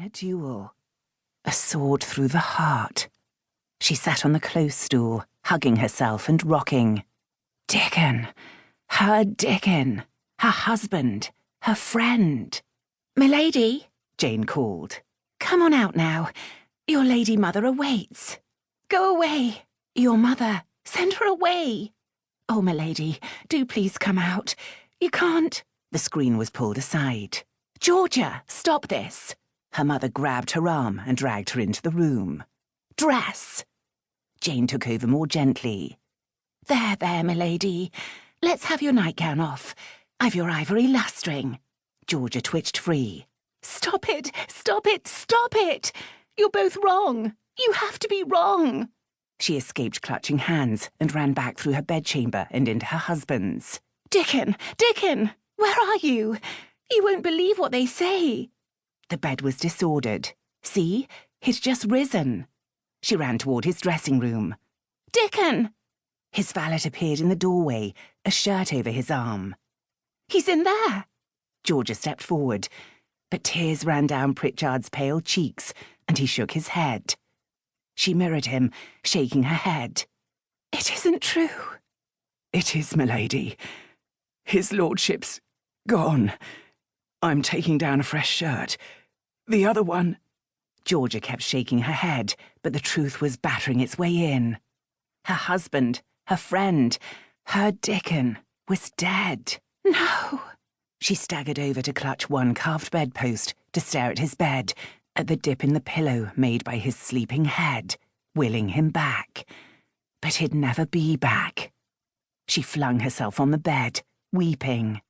a duel. A sword through the heart. She sat on the close stool, hugging herself and rocking. Dickon! Her Dickon! Her husband! Her friend! "Milady," Jane called. "Come on out now. Your lady mother awaits. Go away. Your mother. Send her away. Oh, milady, do please come out. You can't—" The screen was pulled aside. "Georgia, stop this." Her mother grabbed her arm and dragged her into the room. "Dress!" Jane took over more gently. There, milady. Let's have your nightgown off. I've your ivory lustring." Georgia twitched free. "Stop it! Stop it! Stop it! You're both wrong. You have to be wrong." She escaped clutching hands and ran back through her bedchamber and into her husband's. "Dickon! Dickon! Where are you? You won't believe what they say." The bed was disordered. See? He'd just risen. She ran toward his dressing room. "Dickon!" His valet appeared in the doorway, a shirt over his arm. "He's in there!" Georgia stepped forward, but tears ran down Pritchard's pale cheeks, and he shook his head. She mirrored him, shaking her head. "It isn't true." "It is, milady. His lordship's gone. I'm taking down a fresh shirt. The other one—" Georgia kept shaking her head, but the truth was battering its way in. Her husband, her friend, her Dickon, was dead. No! She staggered over to clutch one carved bedpost, to stare at his bed, at the dip in the pillow made by his sleeping head, willing him back. But he'd never be back. She flung herself on the bed, weeping.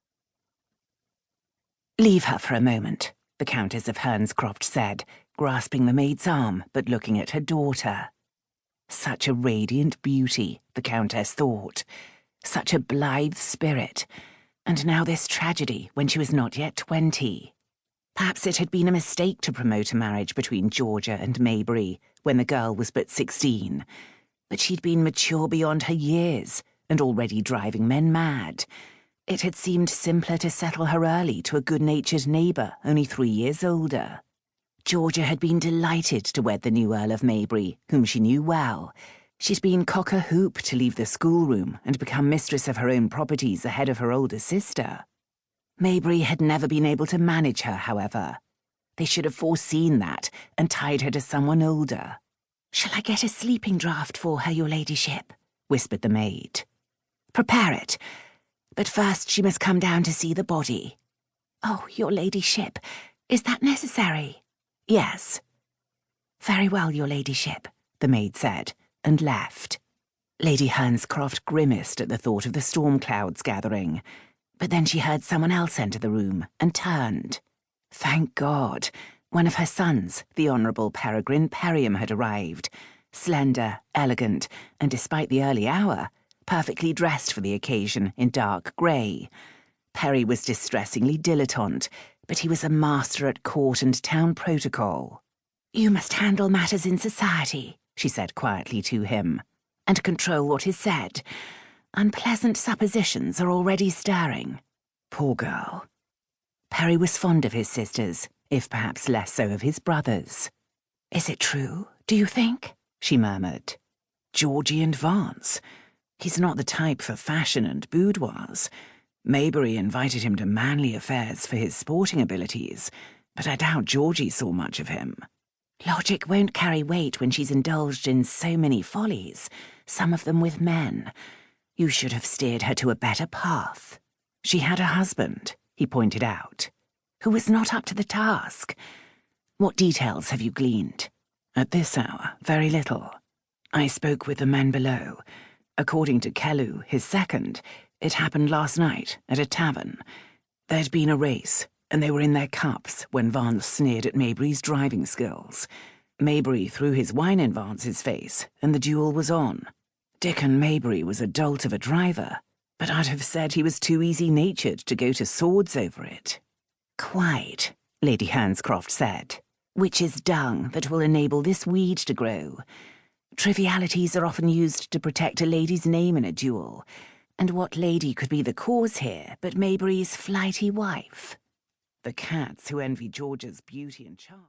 "Leave her for a moment," the Countess of Hernscroft said, grasping the maid's arm but looking at her daughter. Such a radiant beauty, the Countess thought. Such a blithe spirit. And now this tragedy when she was not yet 20. Perhaps it had been a mistake to promote a marriage between Georgia and Maybury when the girl was but 16. But she'd been mature beyond her years and already driving men mad. It had seemed simpler to settle her early to a good-natured neighbour only 3 years older. Georgia had been delighted to wed the new Earl of Maybury, whom she knew well. She'd been cock-a-hoop to leave the schoolroom and become mistress of her own properties ahead of her older sister. Maybury had never been able to manage her, however. They should have foreseen that and tied her to someone older. "Shall I get a sleeping draught for her, your ladyship?" whispered the maid. "Prepare it. But first she must come down to see the body." "Oh, your ladyship, is that necessary?" "Yes." "Very well, your ladyship," the maid said, and left. Lady Hernscroft grimaced at the thought of the storm clouds gathering, but then she heard someone else enter the room and turned. Thank God! One of her sons, the Honourable Peregrine Perriam, had arrived, slender, elegant, and despite the early hour, perfectly dressed for the occasion in dark grey. Perry was distressingly dilettante, but he was a master at court and town protocol. "You must handle matters in society," she said quietly to him, "and control what is said. Unpleasant suppositions are already stirring." Poor girl. Perry was fond of his sisters, if perhaps less so of his brothers. "Is it true, do you think?" she murmured. "Georgie and Vance. He's not the type for fashion and boudoirs. Maybury invited him to manly affairs for his sporting abilities, but I doubt Georgie saw much of him." "Logic won't carry weight when she's indulged in so many follies, some of them with men. You should have steered her to a better path." "She had a husband," he pointed out, "who was not up to the task. What details have you gleaned?" "At this hour, very little. I spoke with the men below. According to Kellu, his second, it happened last night at a tavern. There'd been a race, and they were in their cups when Vance sneered at Maybury's driving skills. Maybury threw his wine in Vance's face, and the duel was on. Dickon Maybury was a dolt of a driver, but I'd have said he was too easy-natured to go to swords over it." "Quite," Lady Hernscroft said, "which is dung that will enable this weed to grow. Trivialities are often used to protect a lady's name in a duel, and what lady could be the cause here but Maybury's flighty wife? The cats who envy Georgia's beauty and charm."